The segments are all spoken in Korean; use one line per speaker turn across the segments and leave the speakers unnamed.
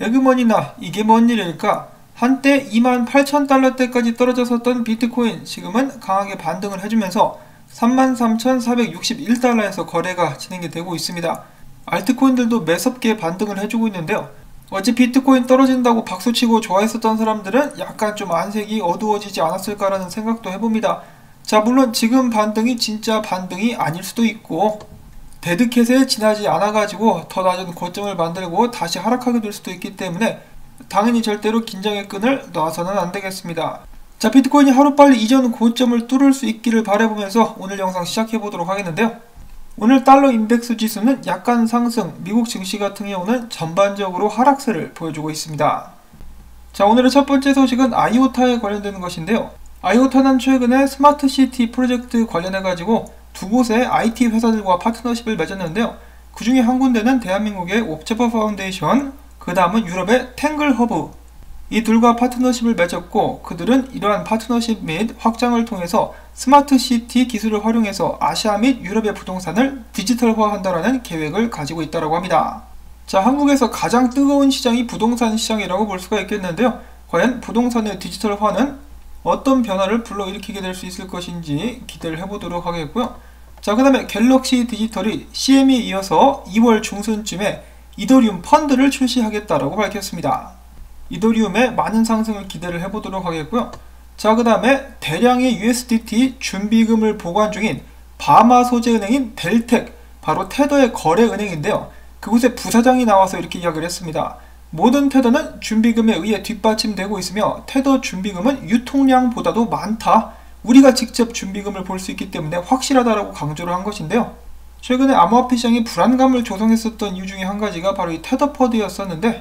에그머니나 이게 뭔 일일까? 한때 28,000달러대까지 떨어졌었던 비트코인 지금은 강하게 반등을 해주면서 33,461달러에서 거래가 진행이 되고 있습니다. 알트코인들도 매섭게 반등을 해주고 있는데요. 어제 비트코인 떨어진다고 박수치고 좋아했었던 사람들은 약간 좀 안색이 어두워지지 않았을까라는 생각도 해봅니다. 자, 물론 지금 반등이 진짜 반등이 아닐 수도 있고 데드캣에 지나지 않아가지고 더 낮은 고점을 만들고 다시 하락하게 될 수도 있기 때문에 당연히 절대로 긴장의 끈을 놔서는 안 되겠습니다. 자, 비트코인이 하루빨리 이전 고점을 뚫을 수 있기를 바라보면서 오늘 영상 시작해보도록 하겠는데요. 오늘 달러 인덱스 지수는 약간 상승, 미국 증시 같은 경우는 전반적으로 하락세를 보여주고 있습니다. 자, 오늘의 첫 번째 소식은 아이오타에 관련되는 것인데요. 아이오타는 최근에 스마트시티 프로젝트 관련해가지고 두 곳의 IT 회사들과 파트너십을 맺었는데요. 그 중에 한 군데는 대한민국의 옵체버 파운데이션, 그 다음은 유럽의 탱글허브, 이 둘과 파트너십을 맺었고 그들은 이러한 파트너십 및 확장을 통해서 스마트시티 기술을 활용해서 아시아 및 유럽의 부동산을 디지털화한다라는 계획을 가지고 있다고 합니다. 자, 한국에서 가장 뜨거운 시장이 부동산 시장이라고 볼 수가 있겠는데요. 과연 부동산의 디지털화는 어떤 변화를 불러일으키게 될 수 있을 것인지 기대를 해보도록 하겠고요. 자, 그 다음에 갤럭시 디지털이 CM에 이어서 2월 중순쯤에 이더리움 펀드를 출시하겠다라고 밝혔습니다. 이더리움의 많은 상승을 기대를 해보도록 하겠고요. 자, 그 다음에 대량의 USDT 준비금을 보관 중인 바하마 소재은행인 델텍, 바로 테더의 거래은행인데요. 그곳에 부사장이 나와서 이렇게 이야기를 했습니다. 모든 테더는 준비금에 의해 뒷받침되고 있으며 테더 준비금은 유통량보다도 많다. 우리가 직접 준비금을 볼 수 있기 때문에 확실하다라고 강조를 한 것인데요. 최근에 암호화폐 시장이 불안감을 조성했었던 이유 중에 한 가지가 바로 이 테더퍼드였었는데,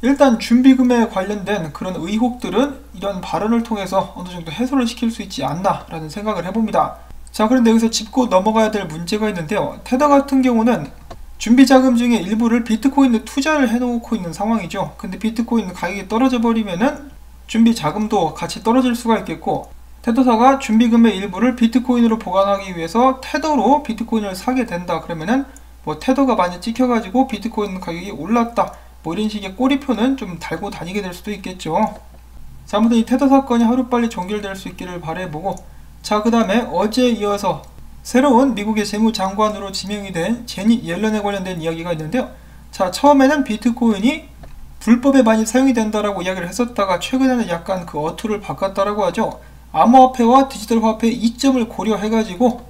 일단 준비금에 관련된 그런 의혹들은 이런 발언을 통해서 어느 정도 해소를 시킬 수 있지 않나 라는 생각을 해봅니다. 자, 그런데 여기서 짚고 넘어가야 될 문제가 있는데요. 테더 같은 경우는 준비자금 중에 일부를 비트코인에 투자를 해놓고 있는 상황이죠. 근데 비트코인 가격이 떨어져 버리면은 준비자금도 같이 떨어질 수가 있겠고, 테더사가 준비금의 일부를 비트코인으로 보관하기 위해서 테더로 비트코인을 사게 된다 그러면은 뭐 테더가 많이 찍혀가지고 비트코인 가격이 올랐다, 뭐 이런 식의 꼬리표는 좀 달고 다니게 될 수도 있겠죠. 자, 아무튼 이 테더 사건이 하루빨리 종결될 수 있기를 바라보고, 자, 그 다음에 어제에 이어서 새로운 미국의 재무장관으로 지명이 된 제닛 옐런에 관련된 이야기가 있는데요. 자, 처음에는 비트코인이 불법에 많이 사용이 된다라고 이야기를 했었다가 최근에는 약간 그 어투를 바꿨다라고 하죠. 암호화폐와 디지털 화폐의 이점을 고려해가지고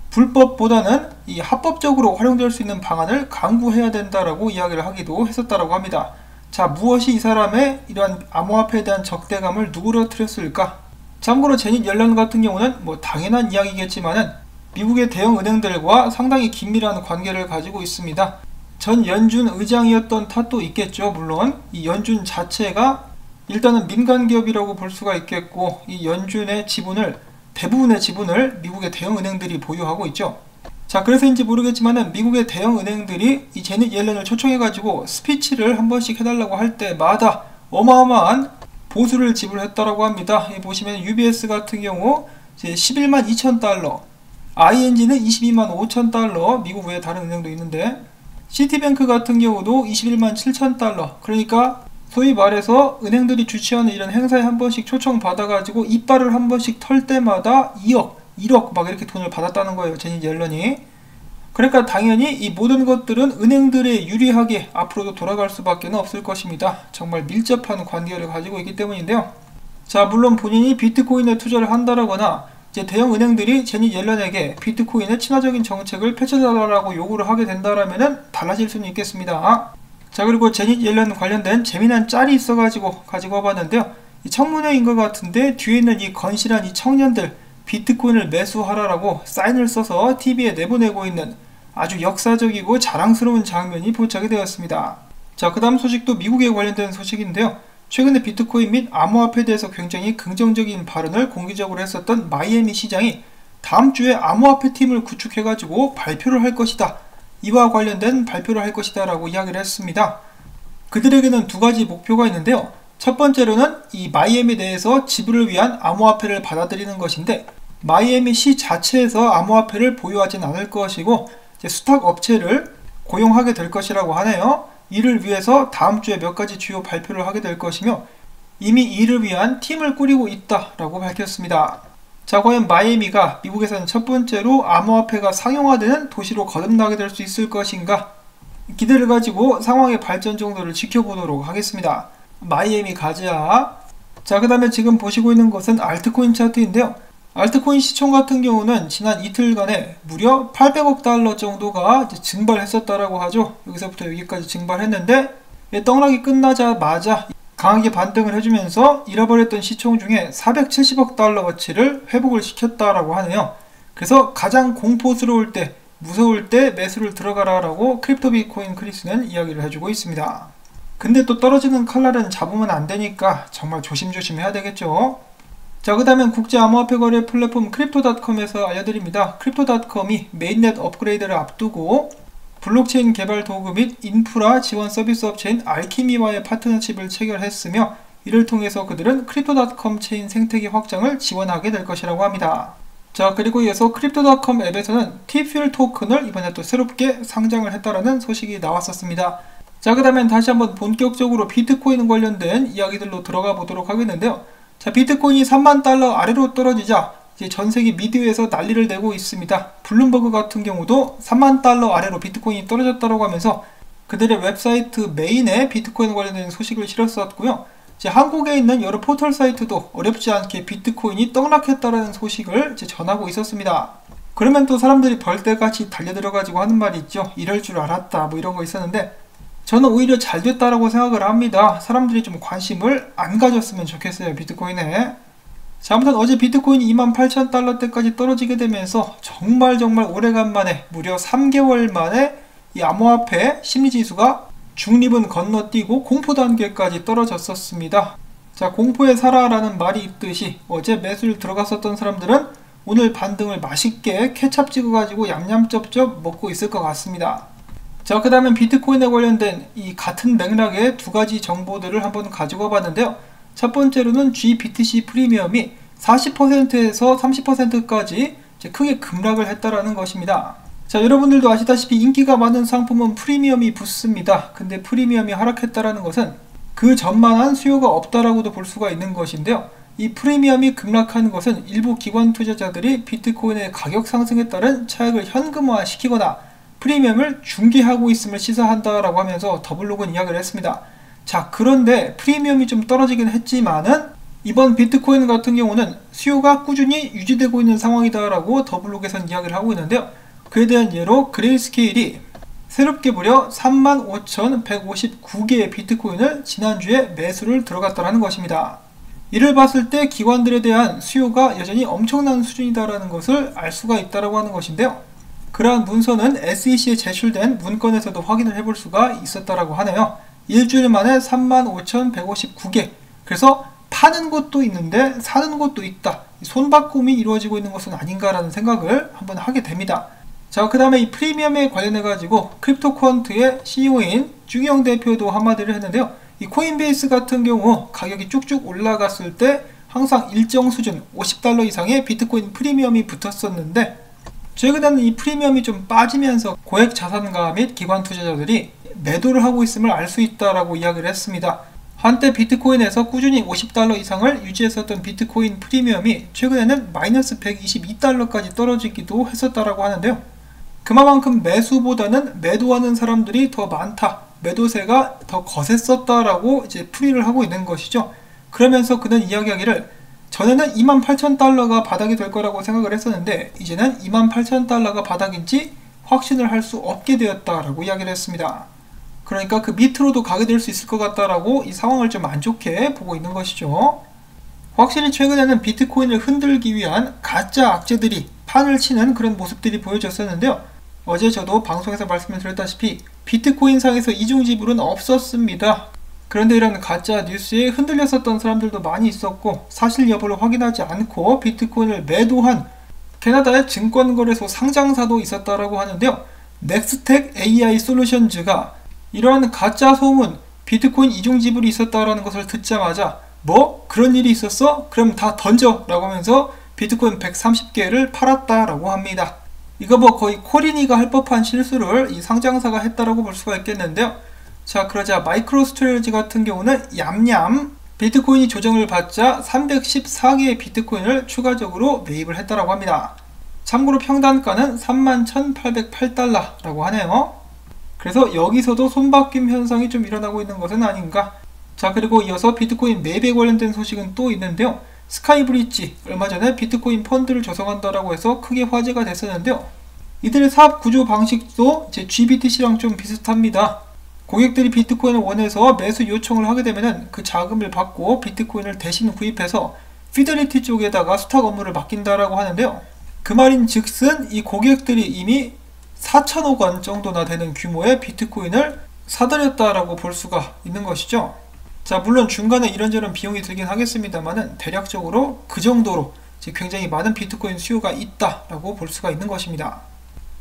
불법보다는 이 합법적으로 활용될 수 있는 방안을 강구해야 된다라고 이야기를 하기도 했었다라고 합니다. 자, 무엇이 이 사람의 이러한 암호화폐에 대한 적대감을 누그러뜨렸을까? 참고로 제닛 옐런 같은 경우는 뭐 당연한 이야기겠지만은 미국의 대형 은행들과 상당히 긴밀한 관계를 가지고 있습니다. 전 연준 의장이었던 탓도 있겠죠. 물론 이 연준 자체가 일단은 민간 기업이라고 볼 수가 있겠고, 이 연준의 지분을, 대부분의 지분을 미국의 대형 은행들이 보유하고 있죠. 자, 그래서인지 모르겠지만은 미국의 대형 은행들이 이 제닛 옐런을 초청해가지고 스피치를 한 번씩 해달라고 할 때마다 어마어마한 보수를 지불했다라고 합니다. 보시면 UBS 같은 경우 이제 11만 2천 달러, ING는 22만 5천 달러, 미국 외에 다른 은행도 있는데, 시티뱅크 같은 경우도 21만 7천 달러, 그러니까 소위 말해서 은행들이 주최하는 이런 행사에 한 번씩 초청 받아가지고 이빨을 한 번씩 털 때마다 2억, 1억 막 이렇게 돈을 받았다는 거예요, 제닛 옐런이. 그러니까 당연히 이 모든 것들은 은행들에 유리하게 앞으로도 돌아갈 수밖에 없을 것입니다. 정말 밀접한 관계를 가지고 있기 때문인데요. 자, 물론 본인이 비트코인에 투자를 한다라거나 이제 대형 은행들이 제닛 옐런에게 비트코인의 친화적인 정책을 펼쳐달라고 요구를 하게 된다라면은 달라질 수는 있겠습니다. 자, 그리고 제닛 옐런 관련된 재미난 짤이 있어가지고 가지고 와봤는데요. 이 청문회인 것 같은데 뒤에 있는 이 건실한 이 청년들, 비트코인을 매수하라라고 사인을 써서 TV에 내보내고 있는 아주 역사적이고 자랑스러운 장면이 포착이 되었습니다. 자, 그 다음 소식도 미국에 관련된 소식인데요. 최근에 비트코인 및 암호화폐에 대해서 굉장히 긍정적인 발언을 공개적으로 했었던 마이애미 시장이 다음 주에 암호화폐 팀을 구축해가지고 발표를 할 것이다, 이와 관련된 발표를 할 것이다 라고 이야기를 했습니다. 그들에게는 두 가지 목표가 있는데요. 첫 번째로는 이 마이애미 내에서 지불을 위한 암호화폐를 받아들이는 것인데, 마이애미 시 자체에서 암호화폐를 보유하진 않을 것이고 이제 수탁 업체를 고용하게 될 것이라고 하네요. 이를 위해서 다음 주에 몇 가지 주요 발표를 하게 될 것이며 이미 이를 위한 팀을 꾸리고 있다라고 밝혔습니다. 자, 과연 마이애미가 미국에서는 첫 번째로 암호화폐가 상용화되는 도시로 거듭나게 될 수 있을 것인가? 기대를 가지고 상황의 발전 정도를 지켜보도록 하겠습니다. 마이애미 가자. 자, 그 다음에 지금 보시고 있는 것은 알트코인 차트인데요. 알트코인 시총 같은 경우는 지난 이틀간에 무려 800억 달러 정도가 증발했었다라고 하죠. 여기서부터 여기까지 증발했는데 떡락이 끝나자마자 강하게 반등을 해주면서 잃어버렸던 시총 중에 470억 달러어치를 회복을 시켰다라고 하네요. 그래서 가장 공포스러울 때, 무서울 때 매수를 들어가라 라고 크립토 비트코인 크리스는 이야기를 해주고 있습니다. 근데 또 떨어지는 칼날은 잡으면 안 되니까 정말 조심조심 해야 되겠죠. 자, 그 다음엔 국제암호화폐 거래 플랫폼 크립토닷컴에서 알려드립니다. 크립토닷컴이 메인넷 업그레이드를 앞두고 블록체인 개발 도구 및 인프라 지원 서비스 업체인 알키미와의 파트너십을 체결했으며 이를 통해서 그들은 크립토닷컴 체인 생태계 확장을 지원하게 될 것이라고 합니다. 자, 그리고 이어서 크립토닷컴 앱에서는 T-퓨얼 토큰을 이번에 또 새롭게 상장을 했다라는 소식이 나왔었습니다. 자, 그 다음엔 다시 한번 본격적으로 비트코인 관련된 이야기들로 들어가 보도록 하겠는데요. 자, 비트코인이 3만 달러 아래로 떨어지자 이제 전 세계 미디어에서 난리를 내고 있습니다. 블룸버그 같은 경우도 3만 달러 아래로 비트코인이 떨어졌다고 하면서 그들의 웹사이트 메인에 비트코인 관련된 소식을 실었었고요. 이제 한국에 있는 여러 포털 사이트도 어렵지 않게 비트코인이 떡락했다는 소식을 이제 전하고 있었습니다. 그러면 또 사람들이 벌떼같이 달려들어가지고 하는 말이 있죠. 이럴 줄 알았다 뭐 이런 거 있었는데 저는 오히려 잘 됐다라고 생각을 합니다. 사람들이 좀 관심을 안 가졌으면 좋겠어요, 비트코인에. 자, 아무튼 어제 비트코인이 28,000달러대까지 떨어지게 되면서 정말 오래간만에 무려 3개월 만에 이 암호화폐 심리지수가 중립은 건너뛰고 공포 단계까지 떨어졌었습니다. 자, 공포에 살아라는 말이 있듯이 어제 매수를 들어갔었던 사람들은 오늘 반등을 맛있게 케찹 찍어가지고 얌얌쩝쩝 먹고 있을 것 같습니다. 자, 그 다음엔 비트코인에 관련된 이 같은 맥락의 두 가지 정보들을 한번 가지고 봤는데요. 첫 번째로는 GBTC 프리미엄이 40%에서 30%까지 크게 급락을 했다라는 것입니다. 자, 여러분들도 아시다시피 인기가 많은 상품은 프리미엄이 붙습니다. 근데 프리미엄이 하락했다라는 것은 그 전만한 수요가 없다라고도 볼 수가 있는 것인데요. 이 프리미엄이 급락하는 것은 일부 기관 투자자들이 비트코인의 가격 상승에 따른 차익을 현금화 시키거나 프리미엄을 중개하고 있음을 시사한다라고 하면서 더블록은 이야기를 했습니다. 자, 그런데 프리미엄이 좀 떨어지긴 했지만은 이번 비트코인 같은 경우는 수요가 꾸준히 유지되고 있는 상황이다라고 더블록에선 이야기를 하고 있는데요. 그에 대한 예로 그레이스케일이 새롭게 무려 35,159개의 비트코인을 지난주에 매수를 들어갔다라는 것입니다. 이를 봤을 때 기관들에 대한 수요가 여전히 엄청난 수준이다라는 것을 알 수가 있다라고 하는 것인데요. 그러한 문서는 SEC에 제출된 문건에서도 확인을 해볼 수가 있었다라고 하네요. 일주일 만에 35,159개. 그래서 파는 곳도 있는데 사는 곳도 있다. 손바꿈이 이루어지고 있는 것은 아닌가라는 생각을 한번 하게 됩니다. 자, 그 다음에 이 프리미엄에 관련해가지고 크립토쿼언트의 CEO인 주기영 대표도 한마디를 했는데요. 이 코인베이스 같은 경우 가격이 쭉쭉 올라갔을 때 항상 일정 수준 50달러 이상의 비트코인 프리미엄이 붙었었는데 최근에는 이 프리미엄이 좀 빠지면서 고액 자산가 및 기관 투자자들이 매도를 하고 있음을 알 수 있다라고 이야기를 했습니다. 한때 비트코인에서 꾸준히 50달러 이상을 유지했었던 비트코인 프리미엄이 최근에는 마이너스 122달러까지 떨어지기도 했었다라고 하는데요. 그만큼 매수보다는 매도하는 사람들이 더 많다. 매도세가 더 거셌었다라고 이제 풀이를 하고 있는 것이죠. 그러면서 그는 이야기하기를 전에는 28,000달러가 바닥이 될 거라고 생각을 했었는데 이제는 28,000달러가 바닥인지 확신을 할 수 없게 되었다라고 이야기를 했습니다. 그러니까 그 밑으로도 가게 될 수 있을 것 같다라고 이 상황을 좀 안 좋게 보고 있는 것이죠. 확실히 최근에는 비트코인을 흔들기 위한 가짜 악재들이 판을 치는 그런 모습들이 보여졌었는데요. 어제 저도 방송에서 말씀을 드렸다시피 비트코인 상에서 이중지불은 없었습니다. 그런데 이런 가짜 뉴스에 흔들렸었던 사람들도 많이 있었고 사실 여부를 확인하지 않고 비트코인을 매도한 캐나다의 증권거래소 상장사도 있었다라고 하는데요. 넥스텍 AI 솔루션즈가 이러한 가짜 소문, 비트코인 이중지불이 있었다라는 것을 듣자마자 뭐? 그런 일이 있었어? 그럼 다 던져! 라고 하면서 비트코인 130개를 팔았다라고 합니다. 이거 뭐 거의 코린이가 할 법한 실수를 이 상장사가 했다라고 볼 수가 있겠는데요. 자, 그러자 마이크로스트레이지 같은 경우는 얌얌 비트코인이 조정을 받자 314개의 비트코인을 추가적으로 매입을 했다라고 합니다. 참고로 평단가는 31,808달러라고 하네요. 그래서 여기서도 손바뀜 현상이 좀 일어나고 있는 것은 아닌가. 자, 그리고 이어서 비트코인 매입에 관련된 소식은 또 있는데요. 스카이브리지, 얼마 전에 비트코인 펀드를 조성한다라고 해서 크게 화제가 됐었는데요. 이들의 사업 구조 방식도 이제 GBTC랑 좀 비슷합니다. 고객들이 비트코인을 원해서 매수 요청을 하게 되면은 그 자금을 받고 비트코인을 대신 구입해서 피델리티 쪽에다가 수탁 업무를 맡긴다라고 하는데요. 그 말인 즉슨 이 고객들이 이미 4천억 원 정도나 되는 규모의 비트코인을 사들였다라고 볼 수가 있는 것이죠. 자, 물론 중간에 이런저런 비용이 들긴 하겠습니다만은 대략적으로 그 정도로 굉장히 많은 비트코인 수요가 있다라고 볼 수가 있는 것입니다.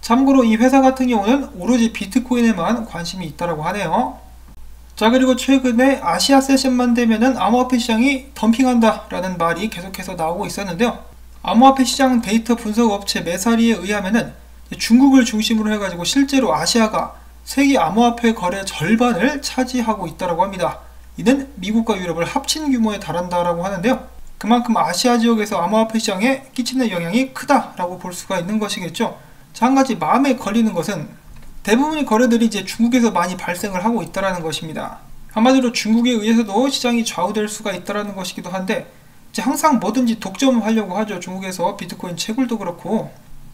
참고로 이 회사 같은 경우는 오로지 비트코인에만 관심이 있다라고 하네요. 자, 그리고 최근에 아시아 세션만 되면은 암호화폐 시장이 덤핑한다라는 말이 계속해서 나오고 있었는데요. 암호화폐 시장 데이터 분석 업체 메사리에 의하면은 중국을 중심으로 해가지고 실제로 아시아가 세계 암호화폐 거래 절반을 차지하고 있다라고 합니다. 이는 미국과 유럽을 합친 규모에 달한다라고 하는데요. 그만큼 아시아 지역에서 암호화폐 시장에 끼치는 영향이 크다라고 볼 수가 있는 것이겠죠. 자, 한 가지 마음에 걸리는 것은 대부분의 거래들이 이제 중국에서 많이 발생을 하고 있다라는 것입니다. 한마디로 중국에 의해서도 시장이 좌우될 수가 있다라는 것이기도 한데 이제 항상 뭐든지 독점하려고 하죠. 중국에서 비트코인 채굴도 그렇고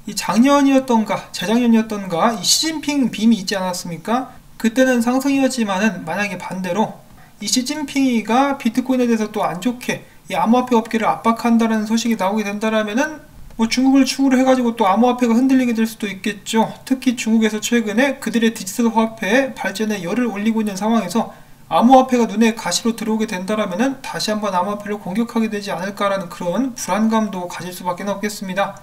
이 작년이었던가 재작년이었던가 이 시진핑 빔이 있지 않았습니까? 그때는 상승이었지만은 만약에 반대로 이 시진핑이가 비트코인에 대해서 또 안 좋게 이 암호화폐 업계를 압박한다는 소식이 나오게 된다라면은 뭐 중국을 축으로 해가지고 또 암호화폐가 흔들리게 될 수도 있겠죠. 특히 중국에서 최근에 그들의 디지털 화폐 발전에 열을 올리고 있는 상황에서 암호화폐가 눈에 가시로 들어오게 된다라면은 다시 한번 암호화폐를 공격하게 되지 않을까라는 그런 불안감도 가질 수밖에 없겠습니다.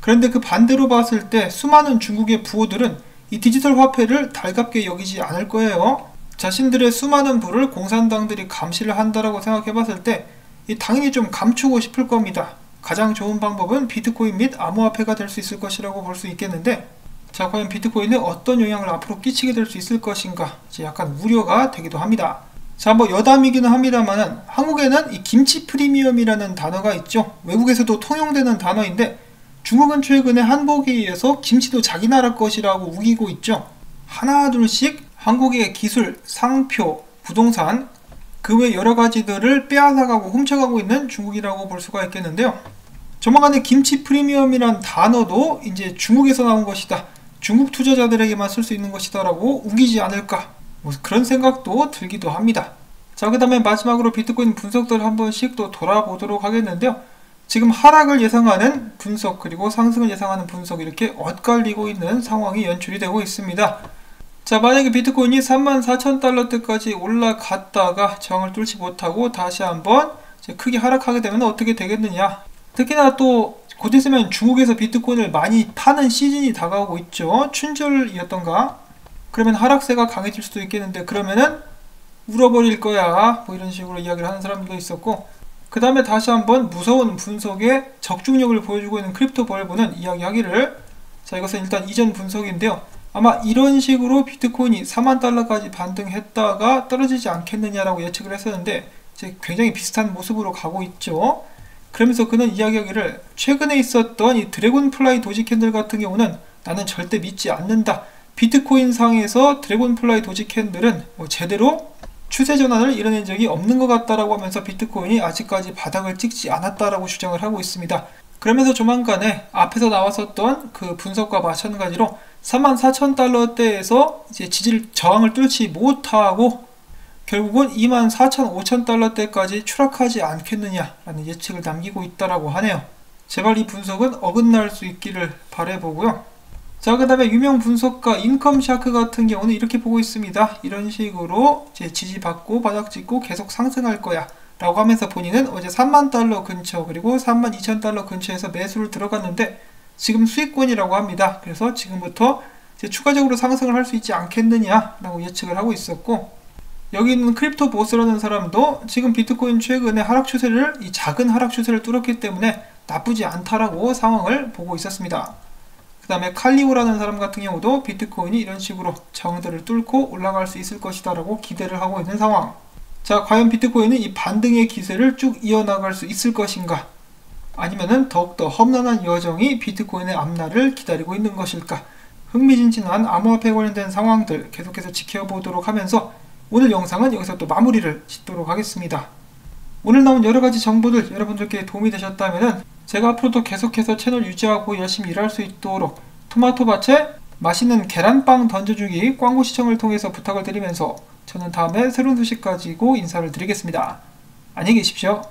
그런데 그 반대로 봤을 때 수많은 중국의 부호들은 이 디지털 화폐를 달갑게 여기지 않을 거예요. 자신들의 수많은 부를 공산당들이 감시를 한다라고 생각해 봤을 때 당연히 좀 감추고 싶을 겁니다. 가장 좋은 방법은 비트코인 및 암호화폐가 될 수 있을 것이라고 볼 수 있겠는데, 자, 과연 비트코인에 어떤 영향을 앞으로 끼치게 될 수 있을 것인가 이제 약간 우려가 되기도 합니다. 자, 뭐 여담이기는 합니다만은 한국에는 이 김치 프리미엄이라는 단어가 있죠. 외국에서도 통용되는 단어인데 중국은 최근에 한복에 의해서 김치도 자기 나라 것이라고 우기고 있죠. 하나 둘씩 한국의 기술, 상표, 부동산 그 외 여러 가지들을 빼앗아가고 훔쳐가고 있는 중국이라고 볼 수가 있겠는데요. 조만간에 김치 프리미엄이란 단어도 이제 중국에서 나온 것이다. 중국 투자자들에게만 쓸 수 있는 것이다 라고 우기지 않을까. 뭐 그런 생각도 들기도 합니다. 자, 그 다음에 마지막으로 비트코인 분석들 한 번씩 또 돌아보도록 하겠는데요. 지금 하락을 예상하는 분석 그리고 상승을 예상하는 분석 이렇게 엇갈리고 있는 상황이 연출이 되고 있습니다. 자, 만약에 비트코인이 34,000달러대까지 올라갔다가 저항을 뚫지 못하고 다시 한번 크게 하락하게 되면 어떻게 되겠느냐. 특히나 또 곧 있으면 중국에서 비트코인을 많이 파는 시즌이 다가오고 있죠. 춘절이었던가. 그러면 하락세가 강해질 수도 있겠는데 그러면은 울어버릴 거야 뭐 이런 식으로 이야기를 하는 사람들도 있었고, 그 다음에 다시 한번 무서운 분석의 적중력을 보여주고 있는 크립토 벌브는 이야기하기를, 자, 이것은 일단 이전 분석인데요. 아마 이런 식으로 비트코인이 4만 달러까지 반등했다가 떨어지지 않겠느냐라고 예측을 했었는데 이제 굉장히 비슷한 모습으로 가고 있죠. 그러면서 그는 이야기하기를 최근에 있었던 이 드래곤플라이 도지 캔들 같은 경우는 나는 절대 믿지 않는다. 비트코인 상에서 드래곤플라이 도지 캔들은 뭐 제대로 추세 전환을 이뤄낸 적이 없는 것 같다라고 하면서 비트코인이 아직까지 바닥을 찍지 않았다라고 주장을 하고 있습니다. 그러면서 조만간에 앞에서 나왔었던 그 분석과 마찬가지로 34,000달러대에서 이제 저항을 뚫지 못하고 결국은 24,500달러대까지 추락하지 않겠느냐라는 예측을 남기고 있다라고 하네요. 제발 이 분석은 어긋날 수 있기를 바라보고요. 자, 그 다음에 유명 분석가 인컴샤크 같은 경우는 이렇게 보고 있습니다. 이런 식으로 이제 지지받고 바닥 찍고 계속 상승할 거야 라고 하면서 본인은 어제 3만 달러 근처 그리고 32,000달러 근처에서 매수를 들어갔는데 지금 수익권이라고 합니다. 그래서 지금부터 이제 추가적으로 상승을 할 수 있지 않겠느냐 라고 예측을 하고 있었고, 여기 있는 크립토 보스라는 사람도 지금 비트코인 최근에 하락 추세를 이 작은 하락 추세를 뚫었기 때문에 나쁘지 않다라고 상황을 보고 있었습니다. 그 다음에 칼리오라는 사람 같은 경우도 비트코인이 이런 식으로 저항들을 뚫고 올라갈 수 있을 것이다 라고 기대를 하고 있는 상황. 자, 과연 비트코인은 이 반등의 기세를 쭉 이어나갈 수 있을 것인가? 아니면은 더욱더 험난한 여정이 비트코인의 앞날을 기다리고 있는 것일까? 흥미진진한 암호화폐에 관련된 상황들 계속해서 지켜보도록 하면서 오늘 영상은 여기서 또 마무리를 짓도록 하겠습니다. 오늘 나온 여러가지 정보들 여러분들께 도움이 되셨다면 제가 앞으로도 계속해서 채널 유지하고 열심히 일할 수 있도록 토마토밭에 맛있는 계란빵 던져주기 광고 시청을 통해서 부탁을 드리면서 저는 다음에 새로운 소식 가지고 인사를 드리겠습니다. 안녕히 계십시오.